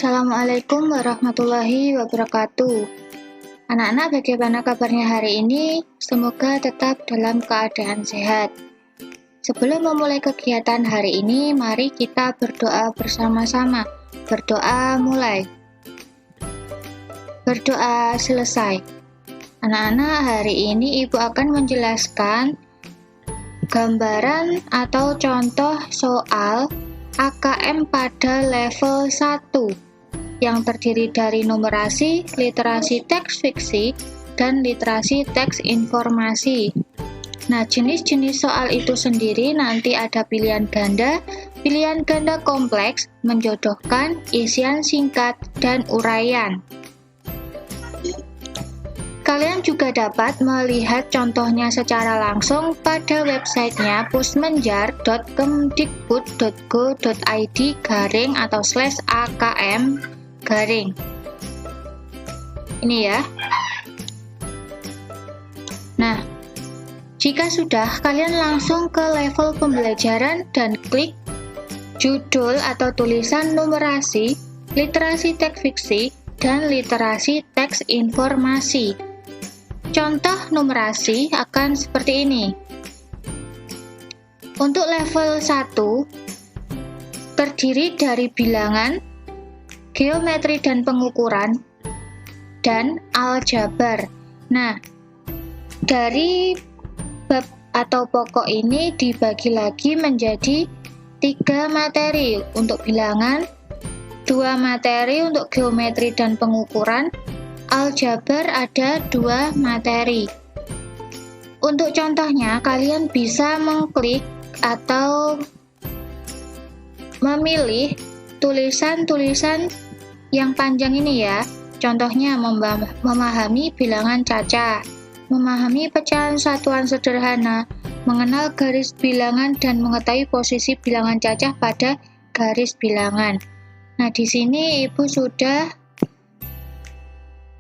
Assalamualaikum warahmatullahi wabarakatuh. Anak-anak, bagaimana kabarnya hari ini? Semoga tetap dalam keadaan sehat. Sebelum memulai kegiatan hari ini, mari kita berdoa bersama-sama. Berdoa mulai. Berdoa selesai. Anak-anak, hari ini Ibu akan menjelaskan gambaran atau contoh soal AKM pada level 1 yang terdiri dari numerasi, literasi teks fiksi, dan literasi teks informasi. Nah, jenis-jenis soal itu sendiri nanti ada pilihan ganda kompleks, menjodohkan, isian singkat, dan uraian. Kalian juga dapat melihat contohnya secara langsung pada websitenya pusmenjar.kemdikbud.go.id/AKM. Ini ya. Nah, jika sudah, kalian langsung ke level pembelajaran dan klik judul atau tulisan numerasi, literasi teks fiksi, dan literasi teks informasi. Contoh numerasi akan seperti ini. Untuk level 1, terdiri dari bilangan, geometri dan pengukuran, dan aljabar. Nah, dari bab atau pokok ini dibagi lagi menjadi 3 materi untuk bilangan, 2 materi untuk geometri dan pengukuran, aljabar ada 2 materi. Untuk contohnya, kalian bisa mengklik atau memilih tulisan-tulisan yang panjang ini ya. Contohnya memahami bilangan cacah, memahami pecahan satuan sederhana, mengenal garis bilangan dan mengetahui posisi bilangan cacah pada garis bilangan. Nah, di sini Ibu sudah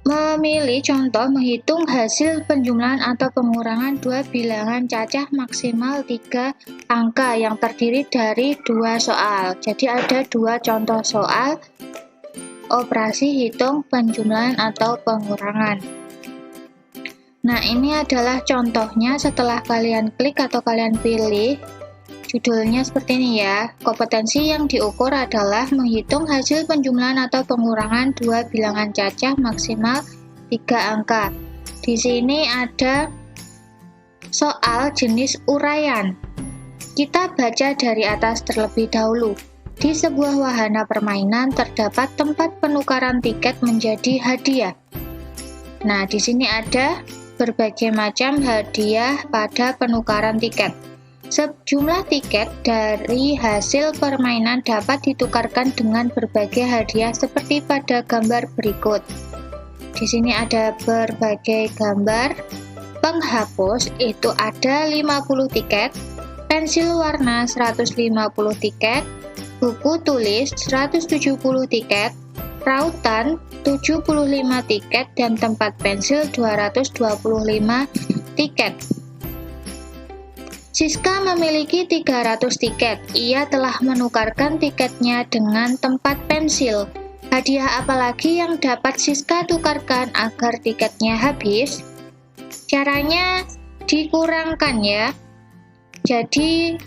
memilih contoh menghitung hasil penjumlahan atau pengurangan 2 bilangan cacah maksimal 3 angka yang terdiri dari 2 soal. Jadi ada 2 contoh soal operasi hitung penjumlahan atau pengurangan. Nah, ini adalah contohnya setelah kalian klik atau kalian pilih. Judulnya seperti ini ya. Kompetensi yang diukur adalah menghitung hasil penjumlahan atau pengurangan 2 bilangan cacah maksimal 3 angka. Di sini ada soal jenis uraian. Kita baca dari atas terlebih dahulu. Di sebuah wahana permainan terdapat tempat penukaran tiket menjadi hadiah. Nah, di sini ada berbagai macam hadiah pada penukaran tiket. Sejumlah tiket dari hasil permainan dapat ditukarkan dengan berbagai hadiah seperti pada gambar berikut. Di sini ada berbagai gambar. Penghapus itu ada 50 tiket, pensil warna 150 tiket, buku tulis 170 tiket, rautan 75 tiket, dan tempat pensil 225 tiket. Siska memiliki 300 tiket. Ia telah menukarkan tiketnya dengan tempat pensil. Hadiah apalagi yang dapat Siska tukarkan agar tiketnya habis? Caranya dikurangkan ya. Jadi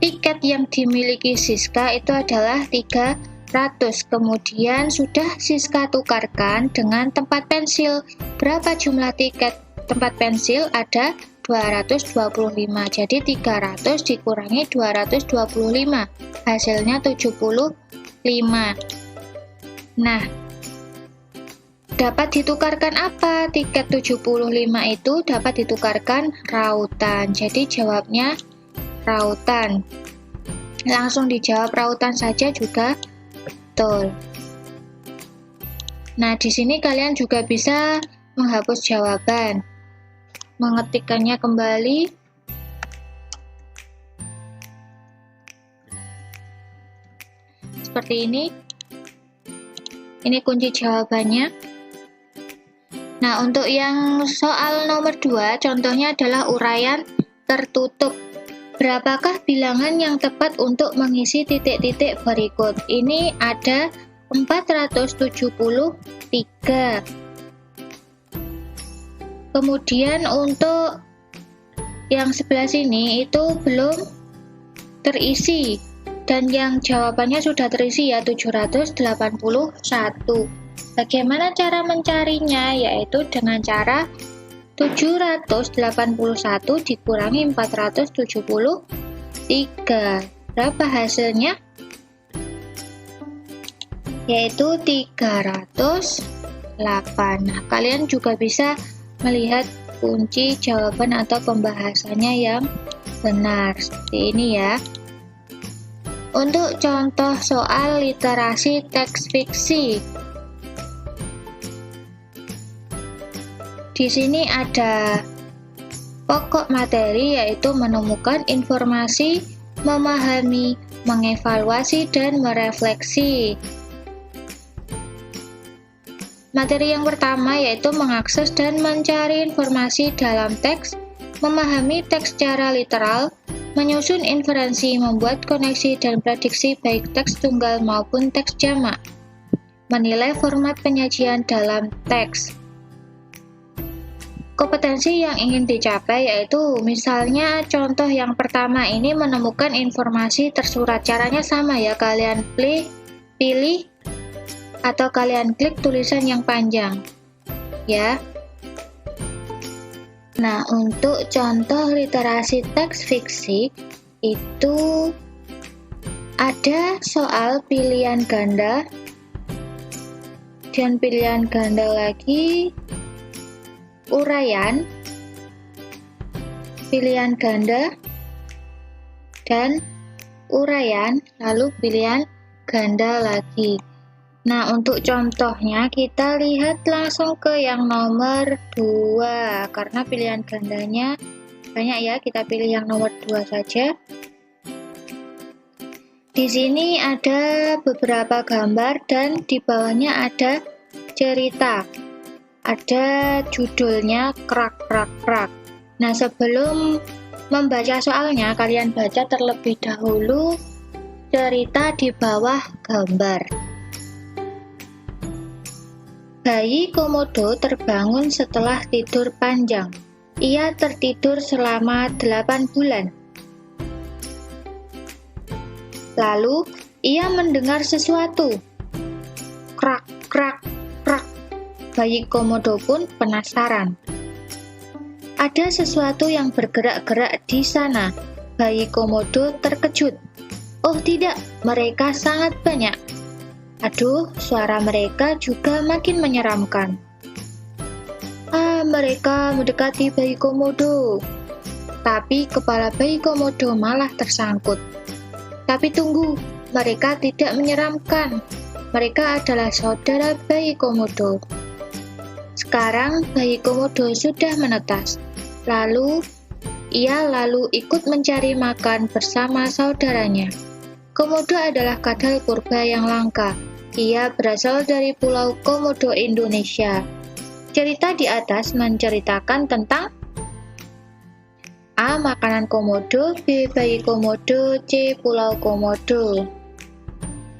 tiket yang dimiliki Siska itu adalah 300. Kemudian sudah Siska tukarkan dengan tempat pensil. Berapa jumlah tiket tempat pensil? Ada 225. Jadi 300 dikurangi 225. Hasilnya 75. Nah, dapat ditukarkan apa? Tiket 75 itu dapat ditukarkan rautan. Jadi jawabnya rautan. Langsung dijawab rautan saja juga betul. Nah, di sini kalian juga bisa menghapus jawaban. Mengetikkannya kembali. Seperti ini. Ini kunci jawabannya. Nah, untuk yang soal nomor 2, contohnya adalah uraian tertutup. Berapakah bilangan yang tepat untuk mengisi titik-titik berikut? Ini ada 473. Kemudian untuk yang sebelah sini itu belum terisi, dan yang jawabannya sudah terisi ya, 781. Bagaimana cara mencarinya? Yaitu dengan cara 781 dikurangi 473. Berapa hasilnya? Yaitu 308. Nah, kalian juga bisa melihat kunci jawaban atau pembahasannya yang benar seperti ini ya. Untuk contoh soal literasi teks fiksi, di sini ada pokok materi yaitu menemukan informasi, memahami, mengevaluasi, dan merefleksi. Materi yang pertama yaitu mengakses dan mencari informasi dalam teks, memahami teks secara literal, menyusun inferensi, membuat koneksi dan prediksi baik teks tunggal maupun teks jamak, menilai format penyajian dalam teks. Kompetensi yang ingin dicapai yaitu misalnya contoh yang pertama ini menemukan informasi tersurat. Caranya sama ya, kalian pilih atau kalian klik tulisan yang panjang ya. Nah, untuk contoh literasi teks fiksi itu ada soal pilihan ganda dan pilihan ganda lagi, uraian, pilihan ganda, dan uraian, lalu pilihan ganda lagi. Nah, untuk contohnya kita lihat langsung ke yang nomor 2, karena pilihan gandanya banyak ya, kita pilih yang nomor 2 saja. Di sini ada beberapa gambar dan di bawahnya ada cerita. Ada judulnya krak krak krak. Nah, sebelum membaca soalnya, kalian baca terlebih dahulu cerita di bawah gambar. Bayi Komodo terbangun setelah tidur panjang. Ia tertidur selama 8 bulan. Lalu, ia mendengar sesuatu. Krak krak krak. Bayi Komodo pun penasaran. Ada sesuatu yang bergerak-gerak di sana. Bayi Komodo terkejut. Oh tidak, mereka sangat banyak. Aduh, suara mereka juga makin menyeramkan. Mereka mendekati bayi Komodo. Tapi kepala bayi Komodo malah tersangkut. Tapi tunggu, mereka tidak menyeramkan. Mereka adalah saudara bayi Komodo. Sekarang bayi Komodo sudah menetas. Ia lalu ikut mencari makan bersama saudaranya. Komodo adalah kadal purba yang langka. Ia berasal dari Pulau Komodo, Indonesia. Cerita di atas menceritakan tentang A. Makanan Komodo, B. Bayi Komodo, C. Pulau Komodo.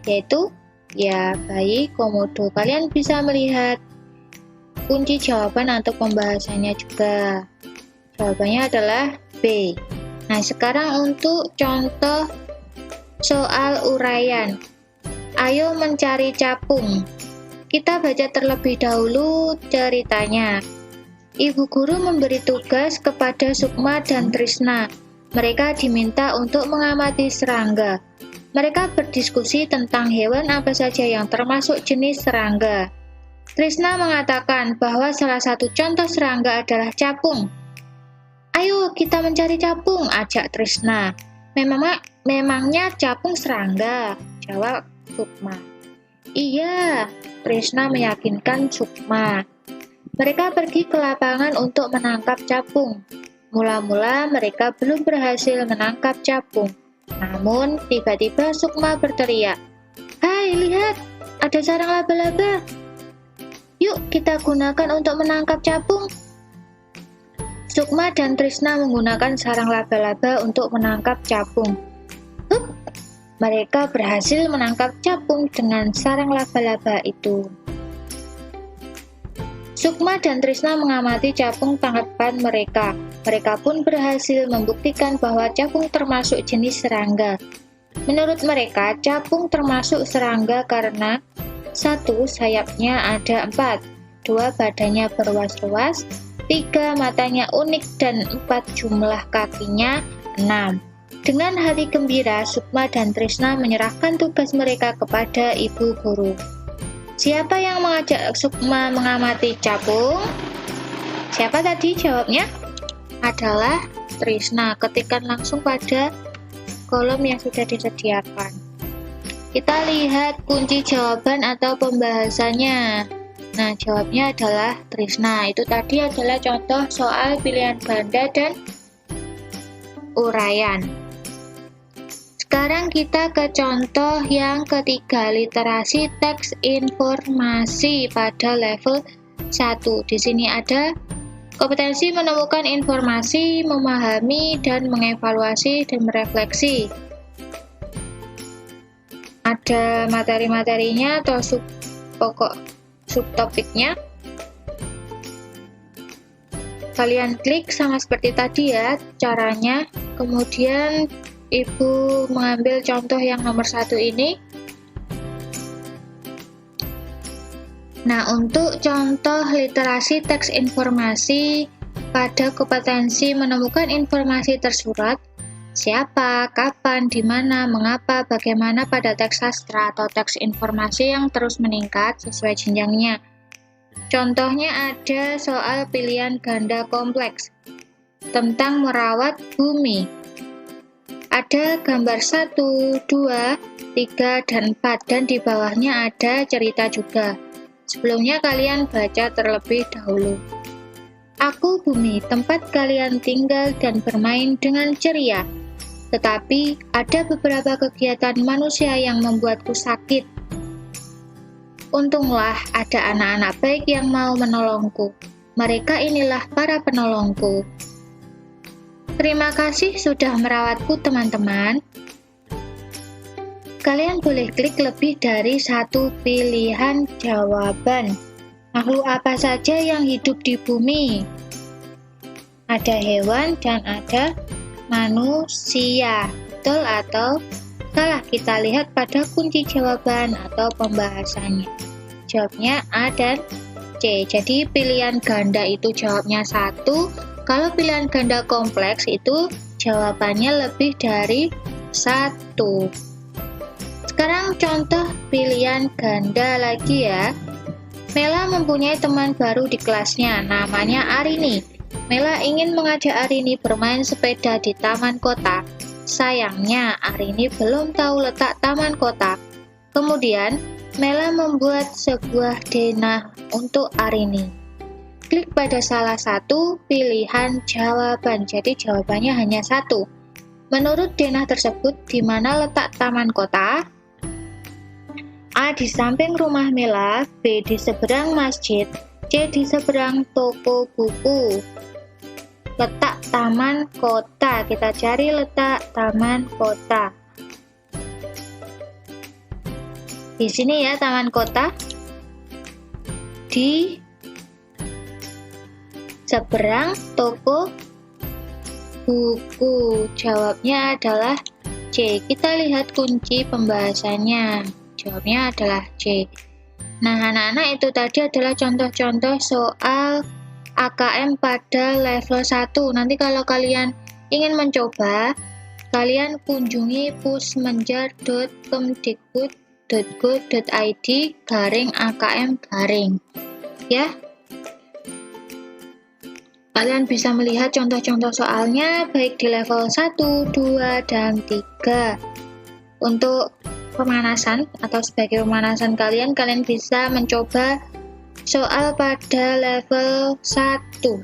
Yaitu, ya, bayi Komodo. Kalian bisa melihat kunci jawaban atau pembahasannya juga. Jawabannya adalah B. Nah, sekarang untuk contoh soal uraian. Ayo mencari capung. Kita baca terlebih dahulu ceritanya. Ibu guru memberi tugas kepada Sukma dan Trisna. Mereka diminta untuk mengamati serangga. Mereka berdiskusi tentang hewan apa saja yang termasuk jenis serangga. Trisna mengatakan bahwa salah satu contoh serangga adalah capung. Ayo kita mencari capung, ajak Trisna. Memangnya capung serangga, jawab Sukma. Iya, Trisna meyakinkan Sukma. Mereka pergi ke lapangan untuk menangkap capung. Mula-mula mereka belum berhasil menangkap capung. Namun, tiba-tiba Sukma berteriak, "Hai, lihat, ada sarang laba-laba. Yuk kita gunakan untuk menangkap capung." Sukma dan Trisna menggunakan sarang laba-laba untuk menangkap capung. Hup! Mereka berhasil menangkap capung dengan sarang laba-laba itu. Sukma dan Trisna mengamati capung tangkapan mereka. Mereka pun berhasil membuktikan bahwa capung termasuk jenis serangga. Menurut mereka, capung termasuk serangga karena 1. Sayapnya ada 4, 2. Badannya berwas-was, 3. Matanya unik, dan 4. Jumlah kakinya 6. Dengan hati gembira, Sukma dan Trisna menyerahkan tugas mereka kepada ibu guru. Siapa yang mengajak Sukma mengamati capung? Siapa tadi jawabnya? Adalah Trisna. Ketikkan langsung pada kolom yang sudah disediakan. Kita lihat kunci jawaban atau pembahasannya. Nah, jawabnya adalah Trisna. Itu tadi adalah contoh soal pilihan ganda dan uraian. Sekarang kita ke contoh yang ketiga, literasi teks informasi pada level 1. Di sini ada kompetensi menemukan informasi, memahami, dan mengevaluasi dan merefleksi. Ada materi-materinya atau subtopiknya. Kalian klik sama seperti tadi ya caranya. Kemudian Ibu mengambil contoh yang nomor 1 ini. Nah, untuk contoh literasi teks informasi pada kompetensi menemukan informasi tersurat, siapa, kapan, di mana, mengapa, bagaimana pada teks sastra atau teks informasi yang terus meningkat sesuai jenjangnya. Contohnya ada soal pilihan ganda kompleks tentang merawat bumi. Ada gambar 1, 2, 3, dan 4, dan di bawahnya ada cerita juga. Sebelumnya kalian baca terlebih dahulu. Aku bumi, tempat kalian tinggal dan bermain dengan ceria. Tetapi ada beberapa kegiatan manusia yang membuatku sakit. Untunglah ada anak-anak baik yang mau menolongku. Mereka inilah para penolongku. Terima kasih sudah merawatku, teman-teman. Kalian boleh klik lebih dari satu pilihan jawaban. Makhluk apa saja yang hidup di bumi? Ada hewan dan ada manusia. Betul atau salah? Kita lihat pada kunci jawaban atau pembahasannya. Jawabnya A dan C. Jadi pilihan ganda itu jawabnya 1. Kalau pilihan ganda kompleks itu jawabannya lebih dari 1. Sekarang contoh pilihan ganda lagi ya. Mela mempunyai teman baru di kelasnya, namanya Arini. Mela ingin mengajak Arini bermain sepeda di taman kota. Sayangnya Arini belum tahu letak taman kota. Kemudian Mela membuat sebuah denah untuk Arini. Klik pada salah satu pilihan jawaban. Jadi jawabannya hanya 1. Menurut denah tersebut, di mana letak taman kota? A. Di samping rumah Mela, B. Di seberang masjid, C. Di seberang toko buku. Letak taman kota. Kita cari letak taman kota. Di sini ya taman kota. Di seberang toko buku. Jawabnya adalah C. Kita lihat kunci pembahasannya. Jawabnya adalah C. Nah, anak-anak, itu tadi adalah contoh-contoh soal AKM pada level 1. Nanti kalau kalian ingin mencoba, kalian kunjungi pusmenjar.kemdikbud.go.id/AKM/ ya. Kalian bisa melihat contoh-contoh soalnya baik di level 1, 2, dan 3. Untuk pemanasan atau sebagai pemanasan kalian bisa mencoba soal pada level 1.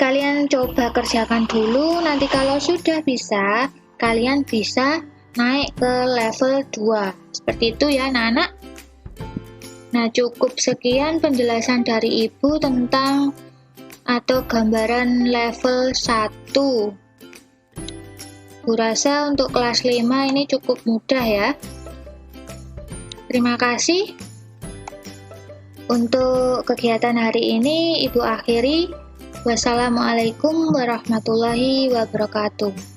Kalian coba kerjakan dulu, nanti kalau sudah bisa, kalian bisa naik ke level 2. Seperti itu ya anak-anak. Nah, cukup sekian penjelasan dari Ibu tentang atau gambaran level 1. Kurasa untuk kelas 5 ini cukup mudah ya. Terima kasih. Untuk kegiatan hari ini Ibu akhiri. Wassalamualaikum warahmatullahi wabarakatuh.